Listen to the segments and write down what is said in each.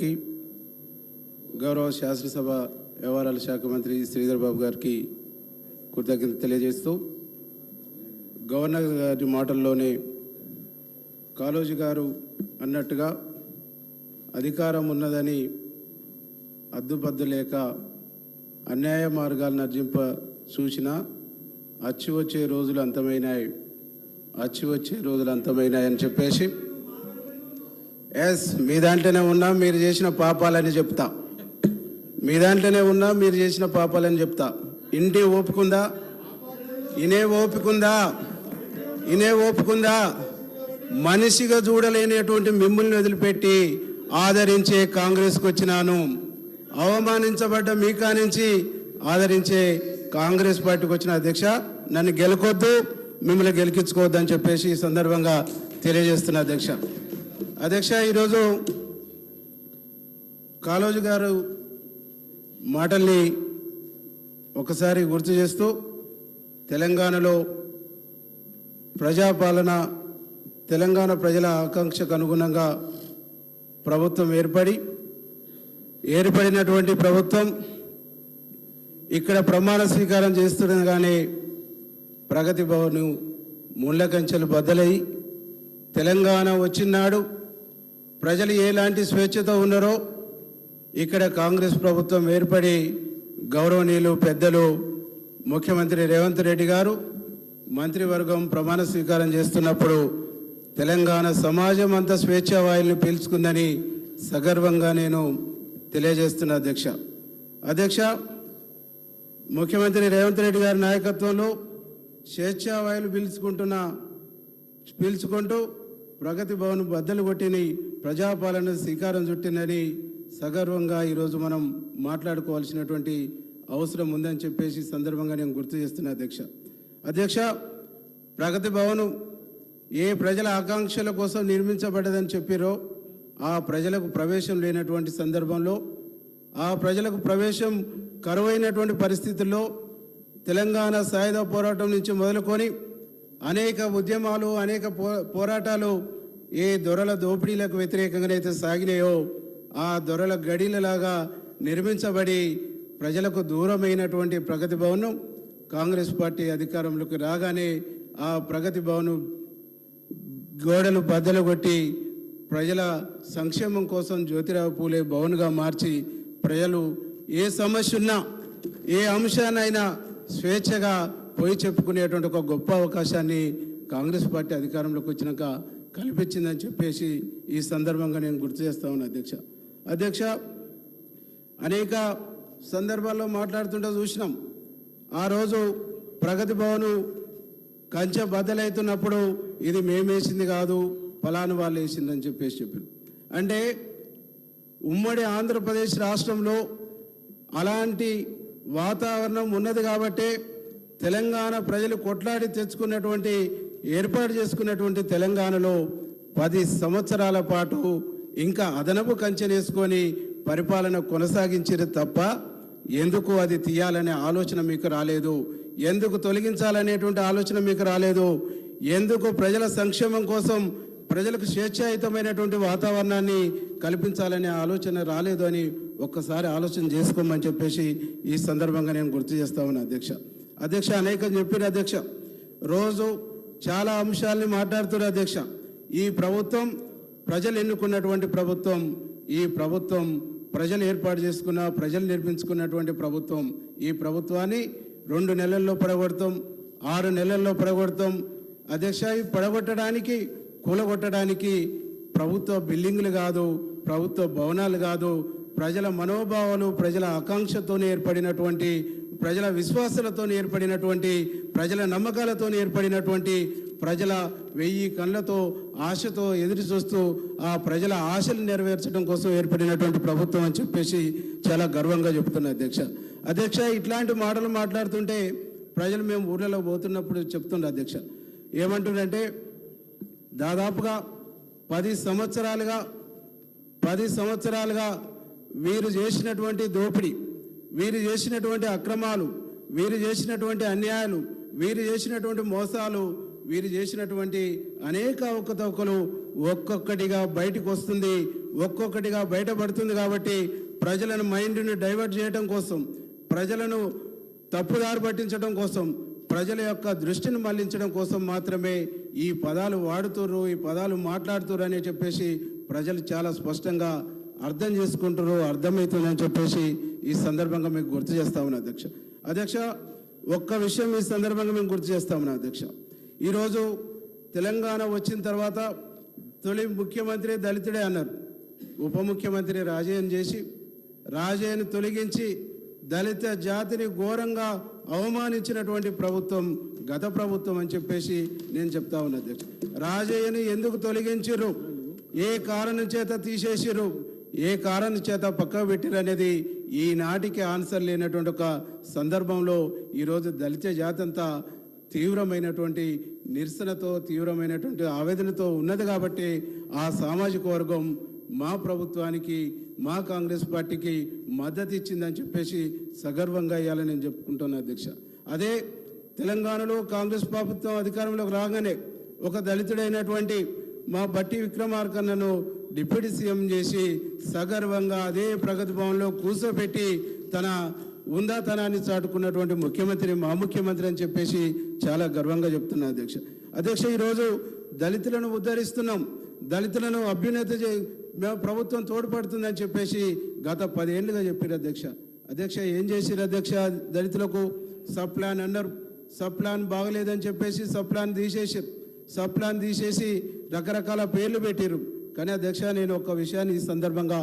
గారికి, గౌరవ శాసనసభ వ్యవహారాల శాఖ మంత్రి శ్రీధర్ బాబు గారికి కృతజ్ఞత తెలియజేస్తూ, గవర్నర్ గారి మాటల్లోనే కాళోజీ గారు అన్నట్టుగా అధికారం ఉన్నదని అద్దుపద్దు లేక అన్యాయ మార్గాలను అర్జింప సూచన అచ్చి వచ్చే రోజులు అంతమైనాయి అని చెప్పేసి, మీ దాంట్లోనే ఉన్నా మీరు చేసిన పాపాలని చెప్తా, ఇంటి ఓపుకుందా, ఇనే ఓపుకుందా మనిషిగా చూడలేనటువంటి మిమ్మల్ని వదిలిపెట్టి ఆదరించే కాంగ్రెస్కి వచ్చినాను. అవమానించబడ్డ మీకా నుంచి ఆదరించే కాంగ్రెస్ పార్టీకి వచ్చిన అధ్యక్ష, నన్ను గెలకొద్దు, మిమ్మల్ని గెలికించుకోవద్దు అని చెప్పేసి ఈ సందర్భంగా తెలియజేస్తున్నా అధ్యక్ష. ఈరోజు కాళోజీ గారు మాటల్ని ఒకసారి గుర్తు చేస్తూ, తెలంగాణలో ప్రజాపాలన, తెలంగాణ ప్రజల ఆకాంక్షకు అనుగుణంగా ప్రభుత్వం ఏర్పడినటువంటి ప్రభుత్వం ఇక్కడ ప్రమాణ స్వీకారం చేస్తుండగానే ప్రగతి భవన్ ముళ్ళ కంచెలు బద్దలై తెలంగాణ వచ్చినాడు ప్రజలు ఎలాంటి స్వేచ్ఛతో ఉన్నారో ఇక్కడ కాంగ్రెస్ ప్రభుత్వం ఏర్పడి గౌరవనీయులు పెద్దలు ముఖ్యమంత్రి రేవంత్ రెడ్డి గారు మంత్రివర్గం ప్రమాణ స్వీకారం చేస్తున్నప్పుడు తెలంగాణ సమాజం అంతా స్వేచ్ఛా వాయుల్ని పీల్చుకుందని సగర్వంగా నేను తెలియజేస్తున్నా అధ్యక్ష. ముఖ్యమంత్రి రేవంత్ రెడ్డి గారి నాయకత్వంలో స్వేచ్ఛా వాయులు పీల్చుకుంటూ ప్రగతి భవన్ బద్దలు కొట్టిని ప్రజాపాలన శ్రీకారం చుట్టిందని సగర్వంగా ఈరోజు మనం మాట్లాడుకోవాల్సినటువంటి అవసరం ఉందని చెప్పేసి సందర్భంగా నేను గుర్తు చేస్తున్నా అధ్యక్ష. ప్రగతి భవన్ ఏ ప్రజల ఆకాంక్షల కోసం నిర్మించబడ్డదని చెప్పారో ఆ ప్రజలకు ప్రవేశం లేనటువంటి సందర్భంలో, ఆ ప్రజలకు ప్రవేశం కరువైనటువంటి పరిస్థితుల్లో తెలంగాణ సాయుధ పోరాటం నుంచి మొదలుకొని అనేక ఉద్యమాలు, అనేక పోరాటాలు ఏ దొరల దోపిడీలకు వ్యతిరేకంగానైతే సాగినాయో ఆ దొరల గడిలలాగా నిర్మించబడి ప్రజలకు దూరమైనటువంటి ప్రగతి భవన్ కాంగ్రెస్ పార్టీ అధికారంలోకి రాగానే ఆ ప్రగతి భవన్ గోడలు బద్దలు కొట్టి ప్రజల సంక్షేమం కోసం జ్యోతిరావు పూలే భవన్గా మార్చి ప్రజలు ఏ సమస్య ఉన్నా, ఏ అంశానైనా స్వేచ్ఛగా పోయి చెప్పుకునేటువంటి ఒక గొప్ప అవకాశాన్ని కాంగ్రెస్ పార్టీ అధికారంలోకి వచ్చినాక కల్పించిందని చెప్పేసి ఈ సందర్భంగా నేను గుర్తు చేస్తా ఉన్నా అధ్యక్ష. అనేక సందర్భాల్లో మాట్లాడుతుంటే చూసినాం, ఆ రోజు ప్రగతి భవన్ కంచె బద్దలవుతున్నప్పుడు ఇది మేమేసింది కాదు, ఫలాను వాళ్ళు వేసిందని చెప్పారు. అంటే ఉమ్మడి ఆంధ్రప్రదేశ్ రాష్ట్రంలో అలాంటి వాతావరణం ఉన్నది కాబట్టే తెలంగాణ ప్రజలు కొట్లాడి తెచ్చుకున్నటువంటి, ఏర్పాటు చేసుకున్నటువంటి తెలంగాణలో 10 సంవత్సరాల పాటు ఇంకా అదనపు కంచెనేసుకొని పరిపాలన కొనసాగించారు తప్ప ఎందుకు అది తీయాలనే ఆలోచన మీకు రాలేదు, ఎందుకు తొలగించాలనేటువంటి ఆలోచన మీకు రాలేదు, ఎందుకు ప్రజల సంక్షేమం కోసం ప్రజలకు స్వేచ్ఛాయుతమైనటువంటి వాతావరణాన్ని కల్పించాలనే ఆలోచన రాలేదు అని ఒక్కసారి ఆలోచన చేసుకోమని చెప్పేసి ఈ సందర్భంగా నేను గుర్తు చేస్తా ఉన్నా అధ్యక్ష. అనేకం చెప్పారు అధ్యక్ష, రోజు చాలా అంశాలని మాట్లాడుతున్నారు ఈ ప్రభుత్వం ప్రజలు ఎన్నుకున్నటువంటి ప్రభుత్వం, ఈ ప్రభుత్వం ప్రజలు ఏర్పాటు చేసుకున్న, ప్రజలు నిర్మించుకున్నటువంటి ప్రభుత్వం. ఈ ప్రభుత్వాన్ని 2 నెలల్లో పడగొడతాం, 6 నెలల్లో పడగొడతాం అధ్యక్ష. ఈ పడగొట్టడానికి, కూలగొట్టడానికి ప్రభుత్వ బిల్డింగులు కాదు, ప్రభుత్వ భవనాలు కాదు, ప్రజల మనోభావాలు, ప్రజల ఆకాంక్షతో ఏర్పడినటువంటి, ప్రజల విశ్వాసాలతో ఏర్పడినటువంటి, ప్రజల నమ్మకాలతో ఏర్పడినటువంటి, ప్రజల 1000 కళ్ళతో ఆశతో ఎదురు చూస్తూ ఆ ప్రజల ఆశలు నెరవేర్చడం కోసం ఏర్పడినటువంటి ప్రభుత్వం అని చెప్పేసి చాలా గర్వంగా చెప్తున్నా అధ్యక్ష. ఇట్లాంటి మాటలు మాట్లాడుతుంటే ప్రజలు మేము ఊళ్ళలో పోతున్నప్పుడు చెప్తుండే అధ్యక్ష, ఏమంటుండంటే దాదాపుగా 10 సంవత్సరాలుగా వీరు చేసినటువంటి దోపిడీ, వీరు చేసినటువంటి అక్రమాలు, వీరు చేసినటువంటి అన్యాయాలు, వీరు చేసినటువంటి మోసాలు, వీరు చేసినటువంటి అనేక అవకతవకలు ఒక్కొక్కటిగా బయటకు వస్తుంది. ఒక్కొక్కటిగా బయటపడుతుంది. కాబట్టి ప్రజలను మైండ్ని డైవర్ట్ చేయడం కోసం, ప్రజలను తప్పుదారి పట్టించడం కోసం, ప్రజల యొక్క దృష్టిని మళ్లించడం కోసం మాత్రమే ఈ పదాలు వాడుతుర్రు, ఈ పదాలు మాట్లాడుతుర్రు అని చెప్పేసి ప్రజలు చాలా స్పష్టంగా అర్థం చేసుకుంటారు, అర్థమవుతుందని చెప్పేసి ఈ సందర్భంగా మీకు గుర్తు చేస్తా ఉన్నా అధ్యక్ష. అధ్యక్ష, ఒక్క విషయం ఈ సందర్భంగా మేము గుర్తు చేస్తా ఉన్నా అధ్యక్ష. ఈరోజు తెలంగాణ వచ్చిన తర్వాత తొలి ముఖ్యమంత్రి దళితుడే అన్నారు. ఉప ముఖ్యమంత్రి రాజయ్యను చేసి, రాజయ్యను తొలగించి దళిత జాతిని ఘోరంగా అవమానించినటువంటి ప్రభుత్వం గత ప్రభుత్వం అని చెప్పేసి నేను చెప్తా ఉన్నా అధ్యక్ష. రాజయ్యని ఎందుకు తొలగించారు, ఏ కారణం చేత తీసేసిరు, ఏ కారణం చేత పక్కకు పెట్టిరు అనేది ఈనాటికి ఆన్సర్ లేనటువంటి ఒక సందర్భంలో ఈరోజు దళిత జాతి అంతా తీవ్రమైనటువంటి నిరసనతో, తీవ్రమైనటువంటి ఆవేదనతో ఉన్నది. కాబట్టి ఆ సామాజిక వర్గం మా ప్రభుత్వానికి, మా కాంగ్రెస్ పార్టీకి మద్దతు ఇచ్చిందని చెప్పేసి సగర్వంగా ఇవ్వాలని నేను చెప్పుకుంటున్నా అధ్యక్ష. అదే తెలంగాణలో కాంగ్రెస్ ప్రభుత్వం అధికారంలోకి రాగానే ఒక దళితుడైనటువంటి మా బట్టి విక్రమార్కన్నను డిప్యూటీ సీఎం చేసి సగర్వంగా అదే ప్రగతి భవన్లో కూర్చోబెట్టి తన ఉందాతనాన్ని చాటుకున్నటువంటి ముఖ్యమంత్రి మా ముఖ్యమంత్రి అని చెప్పేసి చాలా గర్వంగా చెప్తున్నా అధ్యక్ష. అధ్యక్ష, ఈరోజు దళితులను ఉద్ధరిస్తున్నాం, దళితులను అభ్యున్నతి మేము ప్రభుత్వం తోడ్పడుతుందని చెప్పేసి గత 10 ఏళ్ళుగా చెప్పారు అధ్యక్ష. అధ్యక్ష, ఏం చేసిరు అధ్యక్ష? దళితులకు సబ్ ప్లాన్ అన్నారు, సబ్ ప్లాన్ బాగలేదని చెప్పేసి సబ్ ప్లాన్ తీసేసారు, సబ్ ప్లాన్ తీసేసి రకరకాల పేర్లు పెట్టారు. కానీ అధ్యక్ష, నేను ఒక విషయాన్ని ఈ సందర్భంగా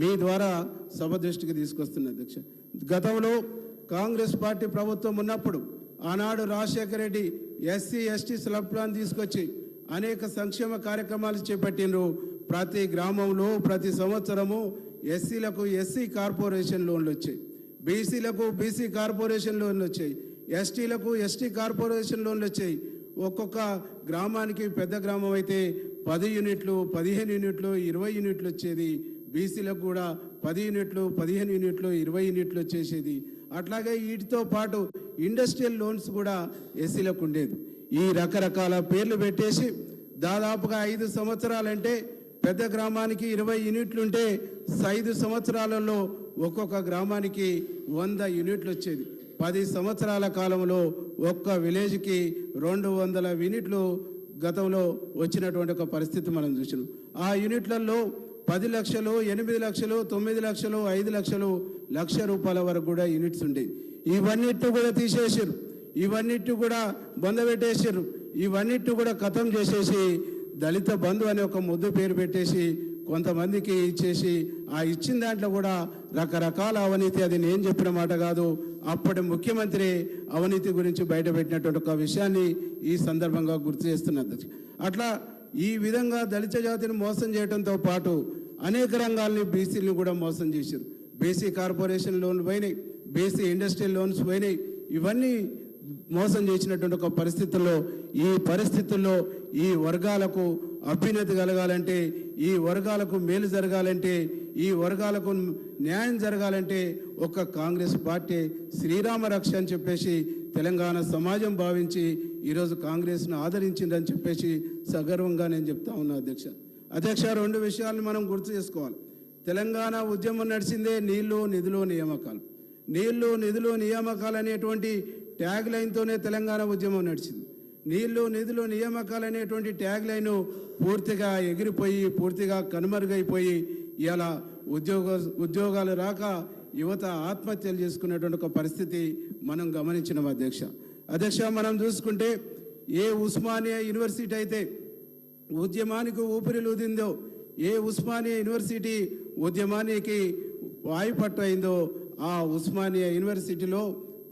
మీ ద్వారా సభ దృష్టికి తీసుకొస్తున్నా అధ్యక్ష. గతంలో కాంగ్రెస్ పార్టీ ప్రభుత్వం ఉన్నప్పుడు ఆనాడు Rajasekhara Reddy SC ST sub plan తీసుకొచ్చి అనేక సంక్షేమ కార్యక్రమాలు చేపట్టినరు. ప్రతి గ్రామంలో ప్రతి సంవత్సరము ఎస్సీలకు ఎస్సీ కార్పొరేషన్ లోన్లు వచ్చాయి, బీసీలకు బీసీ కార్పొరేషన్ లోన్లు వచ్చాయి, ఎస్టీలకు ఎస్టీ కార్పొరేషన్ లోన్లు వచ్చాయి. ఒక్కొక్క గ్రామానికి, పెద్ద గ్రామం అయితే 10 యూనిట్లు, 15 యూనిట్లు, 20 యూనిట్లు వచ్చేది. బీసీలకు కూడా 10 యూనిట్లు, 15 యూనిట్లు, 20 యూనిట్లు వచ్చేసేది. అట్లాగే వీటితో పాటు ఇండస్ట్రియల్ లోన్స్ కూడా ఎస్సీలకు ఉండేది. ఈ రకరకాల పేర్లు పెట్టేసి దాదాపుగా 5 సంవత్సరాలంటే పెద్ద గ్రామానికి 20 యూనిట్లు ఉంటే 5 సంవత్సరాలలో ఒక్కొక్క గ్రామానికి 100 యూనిట్లు వచ్చేది. 10 సంవత్సరాల కాలంలో ఒక్క విలేజ్కి 200 యూనిట్లు గతంలో వచ్చినటువంటి ఒక పరిస్థితి మనం చూసినాం. ఆ యూనిట్లలో 10 లక్షలు, 8 లక్షలు, 9 లక్షలు, 5 లక్షలు, ₹1,00,000 వరకు కూడా యూనిట్స్ ఉండేవి. ఇవన్నిటి కూడా తీసేసారు, ఇవన్నిటి కూడా బందపెట్టేసారు, ఇవన్నిటి కూడా ఖతం చేసేసి దళిత బంధు అనే ఒక ముద్దు పేరు పెట్టేసి కొంతమందికి ఇచ్చేసి, ఆ ఇచ్చిన దాంట్లో కూడా రకరకాల అవినీతి, అది నేను చెప్పిన మాట కాదు, అప్పటి ముఖ్యమంత్రి అవినీతి గురించి బయటపెట్టినటువంటి ఒక విషయాన్ని ఈ సందర్భంగా గుర్తు చేస్తున్నది. అట్లా ఈ విధంగా దళిత జాతిని మోసం చేయడంతో పాటు అనేక రంగాల్ని, బీసీలను కూడా మోసం చేశారు. బీసీ కార్పొరేషన్ లోన్లు పోయినాయి, బీసీ ఇండస్ట్రియల్ లోన్స్ పోయినాయి. ఇవన్నీ మోసం చేసినటువంటి ఒక పరిస్థితుల్లో ఈ వర్గాలకు అభ్యున్నతి కలగాలంటే, ఈ వర్గాలకు మేలు జరగాలంటే, ఈ వర్గాలకు న్యాయం జరగాలంటే ఒక కాంగ్రెస్ పార్టీ శ్రీరామ రక్ష అని చెప్పేసి తెలంగాణ సమాజం భావించి ఈరోజు కాంగ్రెస్ను ఆదరించిందని చెప్పేసి సగర్వంగా నేను చెప్తా ఉన్నా అధ్యక్ష. 2 విషయాలను మనం గుర్తు చేసుకోవాలి. తెలంగాణ ఉద్యమం నడిచిందే నీళ్లు, నిధులు, నియామకాలు. నీళ్లు, నిధులు, నియామకాలు అనేటువంటి ట్యాగ్ లైన్తోనే తెలంగాణ ఉద్యమం నడిచింది. నీళ్లు, నిధులు, నియామకాలు అనేటువంటి ట్యాగ్ లైన్ పూర్తిగా ఎగిరిపోయి, పూర్తిగా కనుమరుగైపోయి ఇలా ఉద్యోగాలు రాక యువత ఆత్మహత్యలు చేసుకునేటువంటి ఒక పరిస్థితి మనం గమనించినాం అధ్యక్ష. మనం చూసుకుంటే ఏ ఉస్మానియా యూనివర్సిటీ అయితే ఉద్యమానికి ఊపిరిలూదిందో, ఏ ఉస్మానియా యూనివర్సిటీ ఉద్యమానికి వాయుపట్టు అయిందో, ఆ ఉస్మానియా యూనివర్సిటీలో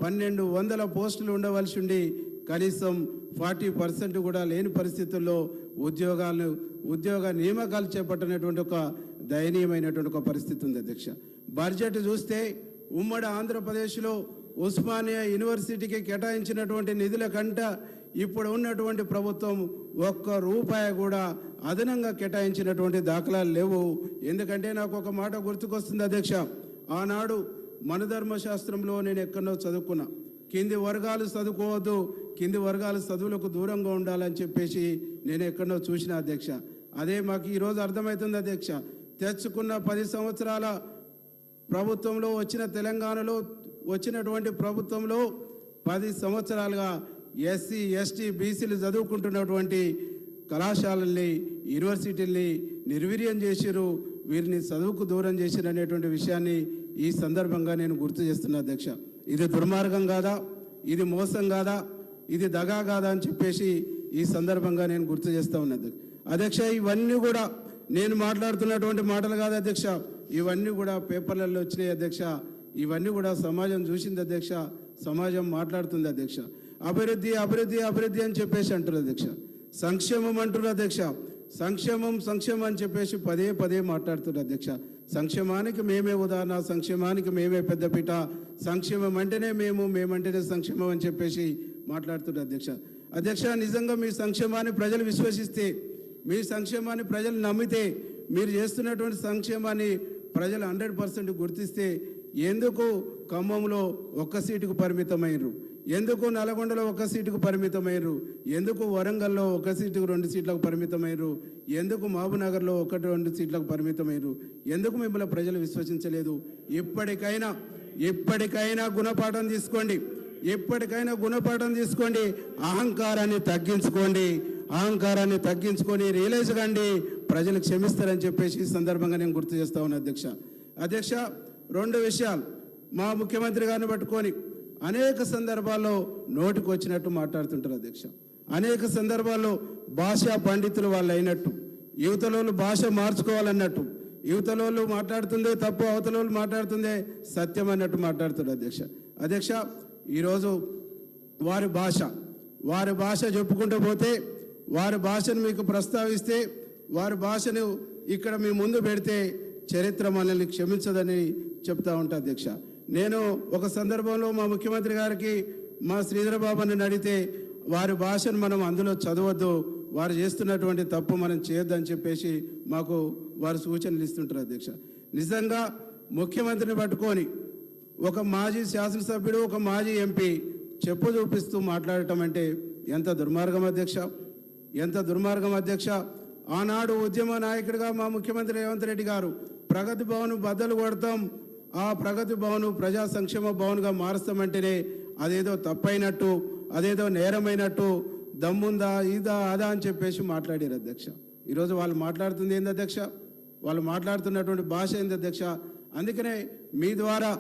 1200 పోస్టులు ఉండవలసి ఉండి కనీసం 40% కూడా లేని పరిస్థితుల్లో ఉద్యోగ నియామకాలు చేపట్టినటువంటి ఒక దయనీయమైనటువంటి ఒక పరిస్థితి ఉంది అధ్యక్ష. బడ్జెట్ చూస్తే ఉమ్మడి ఆంధ్రప్రదేశ్లో ఉస్మానియా యూనివర్సిటీకి కేటాయించినటువంటి నిధుల కంటే ఇప్పుడు ఉన్నటువంటి ప్రభుత్వం ₹1 కూడా అదనంగా కేటాయించినటువంటి దాఖలాలు లేవు. ఎందుకంటే నాకు ఒక మాట గుర్తుకొస్తుంది అధ్యక్ష. ఆనాడు మనధర్మశాస్త్రంలో నేను ఎక్కడో చదువుకున్నా, కింది వర్గాలు చదువుకోవద్దు, కింది వర్గాల చదువులకు దూరంగా ఉండాలని చెప్పేసి నేను ఎక్కడో చూసిన అధ్యక్ష. అదే మాకు ఈరోజు అర్థమవుతుంది అధ్యక్ష. తెచ్చుకున్న 10 సంవత్సరాల ప్రభుత్వంలో వచ్చిన తెలంగాణలో వచ్చినటువంటి ప్రభుత్వంలో 10 సంవత్సరాలుగా ఎస్సీ ఎస్టీ బీసీలు చదువుకుంటున్నటువంటి కళాశాలల్ని యూనివర్సిటీల్ని నిర్వీర్యం చేసిరు, వీరిని చదువుకు దూరం చేసిరు అనేటువంటి విషయాన్ని ఈ సందర్భంగా నేను గుర్తు చేస్తున్నా అధ్యక్ష. ఇది దుర్మార్గం కాదా, ఇది మోసం కాదా, ఇది దగా కాదా అని చెప్పేసి ఈ సందర్భంగా నేను గుర్తు చేస్తా ఉన్నది అధ్యక్ష. ఇవన్నీ కూడా నేను మాట్లాడుతున్నటువంటి మాటలు కాదు అధ్యక్ష, ఇవన్నీ కూడా పేపర్లలో వచ్చినాయి అధ్యక్ష, ఇవన్నీ కూడా సమాజం చూసింది అధ్యక్ష, సమాజం మాట్లాడుతుంది అధ్యక్ష. అభివృద్ధి అభివృద్ధి అభివృద్ధి అని చెప్పేసి అంటారు అధ్యక్ష, సంక్షేమం అంటారు అధ్యక్ష, సంక్షేమం సంక్షేమం అని చెప్పేసి పదే పదే మాట్లాడుతున్నారు అధ్యక్ష. సంక్షేమానికి మేమే ఉదాహరణ, సంక్షేమానికి మేమే పెద్దపీట, సంక్షేమం అంటేనే మేమంటేనే సంక్షేమం అని చెప్పేసి మాట్లాడుతున్నారు అధ్యక్ష. అధ్యక్ష, నిజంగా మీ సంక్షేమాన్ని ప్రజలు విశ్వసిస్తే, మీ సంక్షేమాన్ని ప్రజలు నమ్మితే, మీరు చేస్తున్నటువంటి సంక్షేమాన్ని ప్రజలు 100% గుర్తిస్తే ఎందుకు ఖమ్మంలో 1 సీటుకు పరిమితమైనరు, ఎందుకు నల్గొండలో 1 సీటుకు పరిమితమైనరు, ఎందుకు వరంగల్లో 1 సీటుకు 2 సీట్లకు పరిమితమైనరు, ఎందుకు మహబూబ్నగర్లో 1-2 సీట్లకు పరిమితమైనరు, ఎందుకు మిమ్మల్ని ప్రజలు విశ్వసించలేదు? ఇప్పటికైనా గుణపాఠం తీసుకోండి, ఎప్పటికైనా గుణపాఠం తీసుకోండి, అహంకారాన్ని తగ్గించుకొని రియలైజ్ కండి, ప్రజలు క్షమిస్తారని చెప్పేసి ఈ సందర్భంగా నేను గుర్తు చేస్తా ఉన్నా అధ్యక్ష. 2 విషయాలు మా ముఖ్యమంత్రి గారిని పట్టుకొని అనేక సందర్భాల్లో నోటికి వచ్చినట్టు మాట్లాడుతుంటారు అధ్యక్ష. అనేక సందర్భాల్లో భాషా పండితులు వాళ్ళు అయినట్టు, యువతలోళ్ళు భాష మార్చుకోవాలన్నట్టు, యువతలోళ్ళు మాట్లాడుతుందే తప్పు, అవతలోళ్ళు మాట్లాడుతుందే సత్యం అన్నట్టు మాట్లాడుతారు అధ్యక్ష. ఈరోజు వారి భాష చెప్పుకుంటూ పోతే, వారి భాషను మీకు ప్రస్తావిస్తే, వారి భాషను ఇక్కడ మీ ముందు పెడితే చరిత్ర మనల్ని క్షమించదని చెప్తా ఉంటా అధ్యక్ష. నేను ఒక సందర్భంలో మా ముఖ్యమంత్రి గారికి మా శ్రీధర బాబుని అడిగితే, వారి భాషను మనం అందులో చదవద్దు, వారు చేస్తున్నటువంటి తప్పు మనం చేయొద్దని చెప్పేసి మాకు వారు సూచనలు ఇస్తుంటారు అధ్యక్ష. నిజంగా ముఖ్యమంత్రిని పట్టుకొని ఒక మాజీ శాసనసభ్యుడు, ఒక మాజీ ఎంపీ చెప్పు చూపిస్తూ మాట్లాడటం అంటే ఎంత దుర్మార్గం అధ్యక్ష. ఆనాడు ఉద్యమ నాయకుడిగా మా ముఖ్యమంత్రి రేవంత్ రెడ్డి గారు ప్రగతి భవన్ బద్దలు కొడతాం, ఆ ప్రగతి భవన్ ప్రజా సంక్షేమ భవన్గా మారుస్తామంటేనే అదేదో తప్పైనట్టు, అదేదో నేరమైనట్టు, దమ్ముందా ఇదా అదా అని చెప్పేసి మాట్లాడారు అధ్యక్ష. ఈరోజు వాళ్ళు మాట్లాడుతుంది ఏంది అధ్యక్ష, వాళ్ళు మాట్లాడుతున్నటువంటి భాష ఏంది అధ్యక్ష. అందుకనే మీ ద్వారా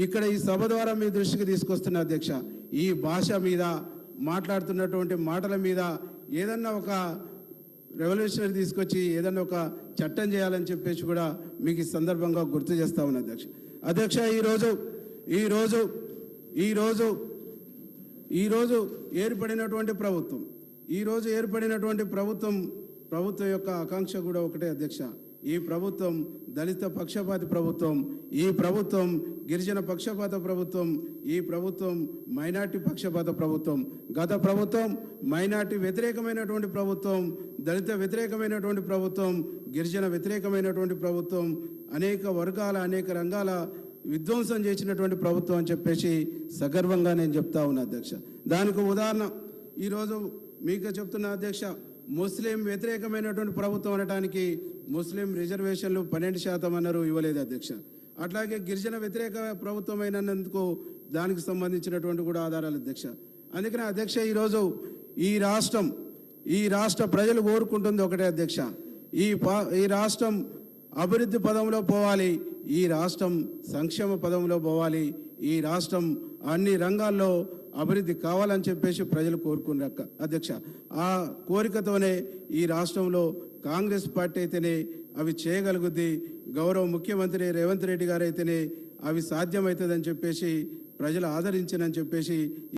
ఇక్కడ ఈ సభ ద్వారా మీ దృష్టికి తీసుకొస్తున్న అధ్యక్ష, ఈ భాష మీద మాట్లాడుతున్నటువంటి మాటల మీద ఏదన్నా ఒక రెవల్యూషనరీ తీసుకొచ్చి ఏదన్నా ఒక చట్టం చేయాలని చెప్పేసి కూడా మీకు ఈ సందర్భంగా గుర్తు చేస్తా ఉన్నా అధ్యక్ష. ఈరోజు ఏర్పడినటువంటి ప్రభుత్వం యొక్క ఆకాంక్ష కూడా ఒకటే అధ్యక్ష. ఈ ప్రభుత్వం దళిత పక్షపాతి ప్రభుత్వం, ఈ ప్రభుత్వం గిరిజన పక్షపాత ప్రభుత్వం, ఈ ప్రభుత్వం మైనార్టీ పక్షపాత ప్రభుత్వం. గత ప్రభుత్వం మైనార్టీ వ్యతిరేకమైనటువంటి ప్రభుత్వం, దళిత వ్యతిరేకమైనటువంటి ప్రభుత్వం, గిరిజన వ్యతిరేకమైనటువంటి ప్రభుత్వం, అనేక వర్గాల అనేక రంగాల విధ్వంసం చేసినటువంటి ప్రభుత్వం అని చెప్పేసి సగర్వంగా నేను చెప్తా ఉన్నా అధ్యక్ష. దానికి ఉదాహరణ ఈరోజు మీకు చెప్తున్నా అధ్యక్ష, ముస్లిం వ్యతిరేకమైనటువంటి ప్రభుత్వం అనడానికి ముస్లిం రిజర్వేషన్లు 12% అన్నారు, ఇవ్వలేదు అధ్యక్ష. అట్లాగే గిరిజన వ్యతిరేక ప్రభుత్వం అయినందుకు దానికి సంబంధించినటువంటి కూడా ఆధారాలు అధ్యక్ష. అందుకనే అధ్యక్ష, ఈరోజు ఈ రాష్ట్ర ప్రజలు కోరుకుంటుంది ఒకటే అధ్యక్ష, ఈ రాష్ట్రం అభివృద్ధి పదంలో పోవాలి, ఈ రాష్ట్రం సంక్షేమ పదంలో పోవాలి, ఈ రాష్ట్రం అన్ని రంగాల్లో అభివృద్ధి కావాలని చెప్పేసి ప్రజలు కోరుకున్నారు అధ్యక్ష. ఆ కోరికతోనే ఈ రాష్ట్రంలో కాంగ్రెస్ పార్టీ అయితేనే అవి చేయగలుగుద్ది, గౌరవ ముఖ్యమంత్రి రేవంత్ రెడ్డి గారు అయితేనే అవి సాధ్యమవుతుందని చెప్పేసి ప్రజలు ఆదరించనని చెప్పేసి